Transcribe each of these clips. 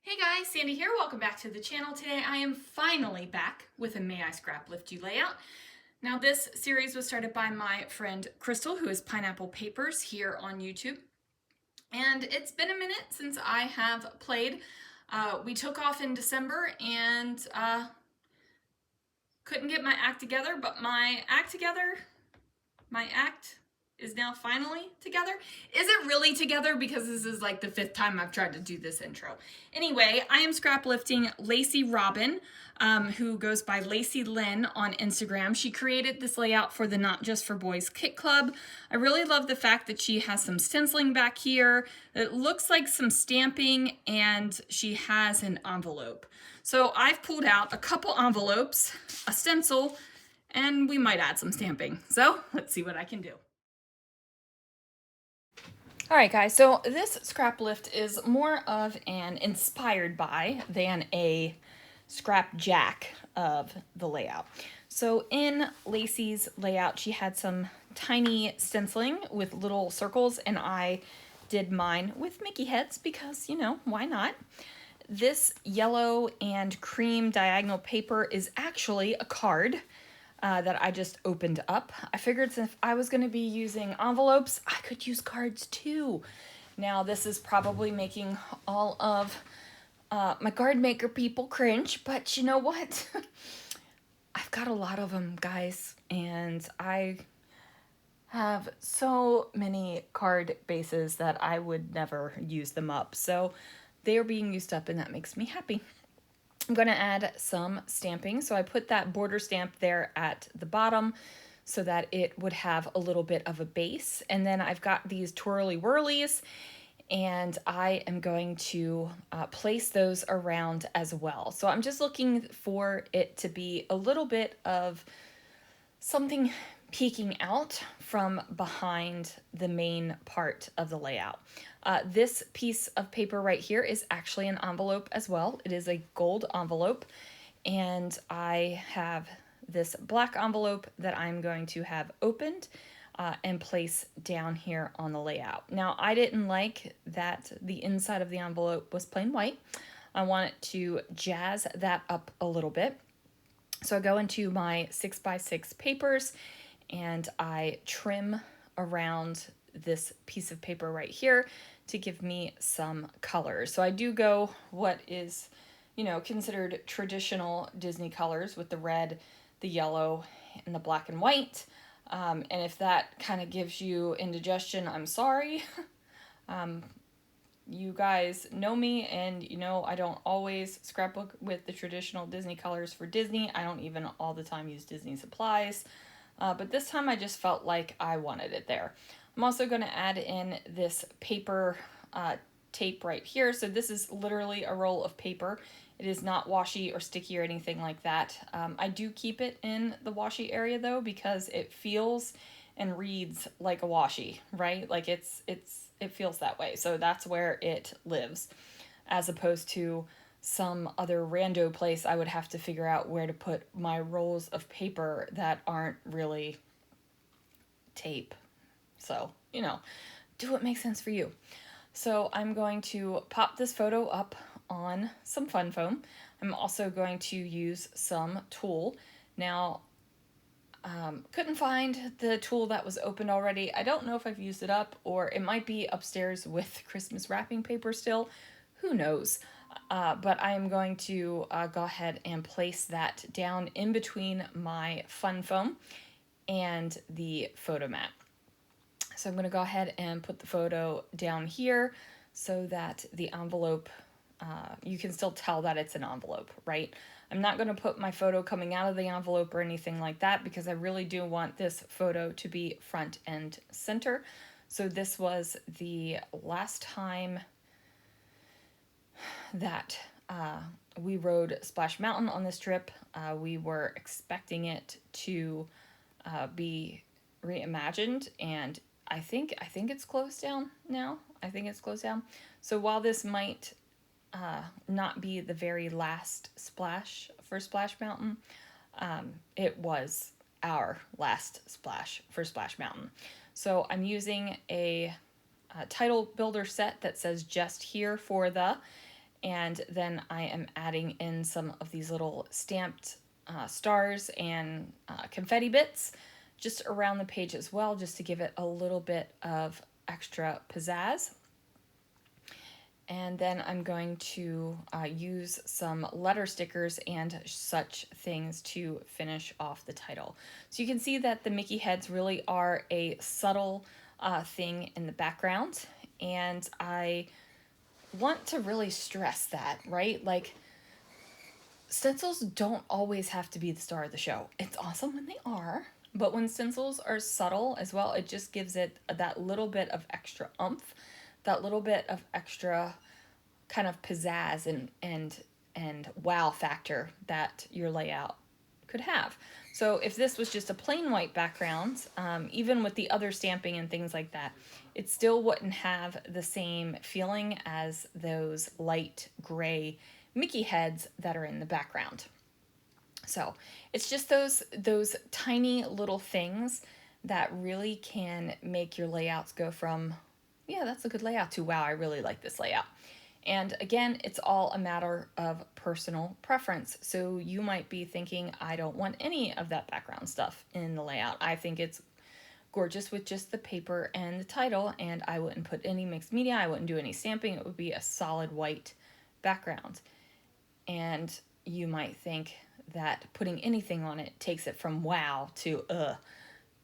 Hey guys, Sandy here. Welcome back to the channel. Today I am finally back with a May I Scraplift You layout. Now this series was started by my friend Crystal, who is Pineapple Papers here on YouTube. And it's been a minute since I have played. We took off in December and couldn't get my act together, but my act is now finally together. Is it really together? Because this is like the 5th time I've tried to do this intro. Anyway, I am scraplifting Lacey Robin, who goes by Lacey Lynn on Instagram. She created this layout for the Not Just for Boys Kit Club. I really love the fact that she has some stenciling back here. It looks like some stamping, and she has an envelope. So I've pulled out a couple envelopes, a stencil, and we might add some stamping. So let's see what I can do. All right, guys, so this scrap lift is more of an inspired by than a scrap jack of the layout. So in Lacey's layout, she had some tiny stenciling with little circles, and I did mine with Mickey heads because, you know, why not? This yellow and cream diagonal paper is actually a card that I just opened up. I figured if I was going to be using envelopes, I could use cards too. Now this is probably making all of my card maker people cringe, but you know what? I've got a lot of them, guys, and I have so many card bases that I would never use them up. So they are being used up, and that makes me happy. I'm going to add some stamping. So I put that border stamp there at the bottom so that it would have a little bit of a base. And then I've got these twirly whirlies, and I am going to place those around as well. So I'm just looking for it to be a little bit of something peeking out from behind the main part of the layout. This piece of paper right here is actually an envelope as well. It is a gold envelope, and I have this black envelope that I'm going to have opened and place down here on the layout. Now, I didn't like that the inside of the envelope was plain white. I wanted to jazz that up a little bit. So I go into my 6x6 papers and I trim around this piece of paper right here to give me some colors. So I do go what is, you know, considered traditional Disney colors with the red, the yellow, and the black and white. And if that kind of gives you indigestion, I'm sorry. You guys know me, and you know I don't always scrapbook with the traditional Disney colors for Disney. I don't even all the time use Disney supplies. But this time I just felt like I wanted it there. I'm also going to add in this paper tape right here. So this is literally a roll of paper. It is not washi or sticky or anything like that. I do keep it in the washi area though, because it feels and reads like a washi, right? Like it feels that way. So that's where it lives, as opposed to some other rando place I would have to figure out where to put my rolls of paper that aren't really tape. So, you know, do what makes sense for you. So I'm going to pop this photo up on some fun foam. I'm also going to use some tulle. Now, couldn't find the tulle that was opened already. I don't know if I've used it up, or it might be upstairs with Christmas wrapping paper still. Who knows? But I am going to go ahead and place that down in between my fun foam and the photo mat. So I'm going to go ahead and put the photo down here so that the envelope, you can still tell that it's an envelope, right? I'm not going to put my photo coming out of the envelope or anything like that, because I really do want this photo to be front and center. So this was the last time that we rode Splash Mountain on this trip. We were expecting it to be reimagined, and I think it's closed down now. I think it's closed down. So while this might not be the very last splash for Splash Mountain, it was our last splash for Splash Mountain. So I'm using a title builder set that says just here for the, And then I am adding in some of these little stamped stars and confetti bits just around the page as well, just to give it a little bit of extra pizzazz. And then I'm going to use some letter stickers and such things to finish off the title. So you can see that the Mickey heads really are a subtle thing in the background, and I want to really stress that, right? Like, stencils don't always have to be the star of the show. It's awesome when they are, but when stencils are subtle as well, it just gives it that little bit of extra oomph, that little bit of extra kind of pizzazz and wow factor that your layout could have. So if this was just a plain white background, even with the other stamping and things like that, it still wouldn't have the same feeling as those light gray Mickey heads that are in the background. So it's just those tiny little things that really can make your layouts go from, yeah, that's a good layout, to wow, I really like this layout. And again, it's all a matter of personal preference. So you might be thinking, I don't want any of that background stuff in the layout. I think it's gorgeous with just the paper and the title, and I wouldn't put any mixed media. I wouldn't do any stamping. It would be a solid white background. And you might think that putting anything on it takes it from wow to ugh.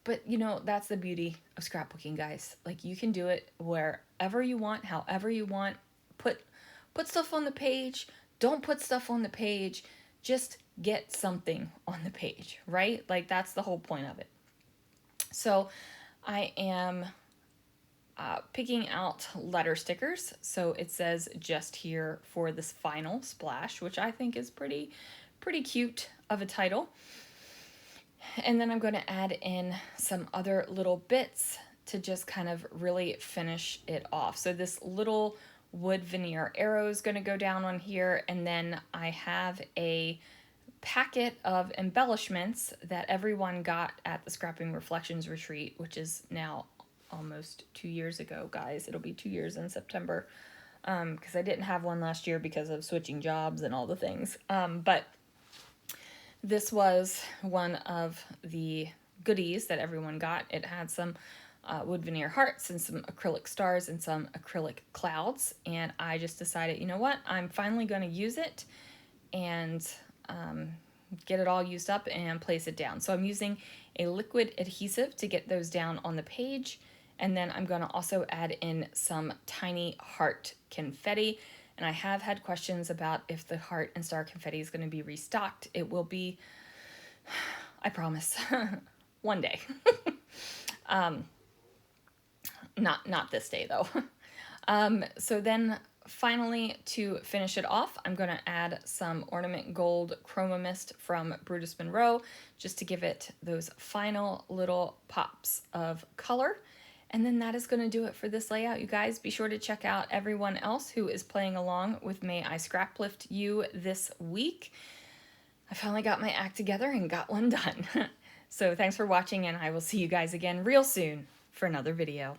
But you know, that's the beauty of scrapbooking, guys. Like, you can do it wherever you want, however you want. Put stuff on the page. Don't put stuff on the page. Just get something on the page, right? Like, that's the whole point of it. So I am picking out letter stickers. So it says just here for this final splash, which I think is pretty cute of a title. And then I'm going to add in some other little bits to just kind of really finish it off. So this little wood veneer arrow is going to go down on here, and then I have a packet of embellishments that everyone got at the Scrapping Reflections retreat, which is now almost 2 years ago, guys. It'll be 2 years in September, because I didn't have one last year because of switching jobs and all the things. But this was one of the goodies that everyone got. It had some wood veneer hearts and some acrylic stars and some acrylic clouds, and I just decided, you know what, I'm finally going to use it and get it all used up and place it down. So I'm using a liquid adhesive to get those down on the page, and then I'm going to also add in some tiny heart confetti. And I have had questions about if the heart and star confetti is going to be restocked. It will be, I promise, one day. Not this day though. So then finally, to finish it off, I'm going to add some Ornament Gold Chroma Mist from Brutus Monroe, just to give it those final little pops of color. And then that is going to do it for this layout, you guys. Be sure to check out everyone else who is playing along with May I Scraplift You this week. I finally got my act together and got one done. So thanks for watching, and I will see you guys again real soon for another video.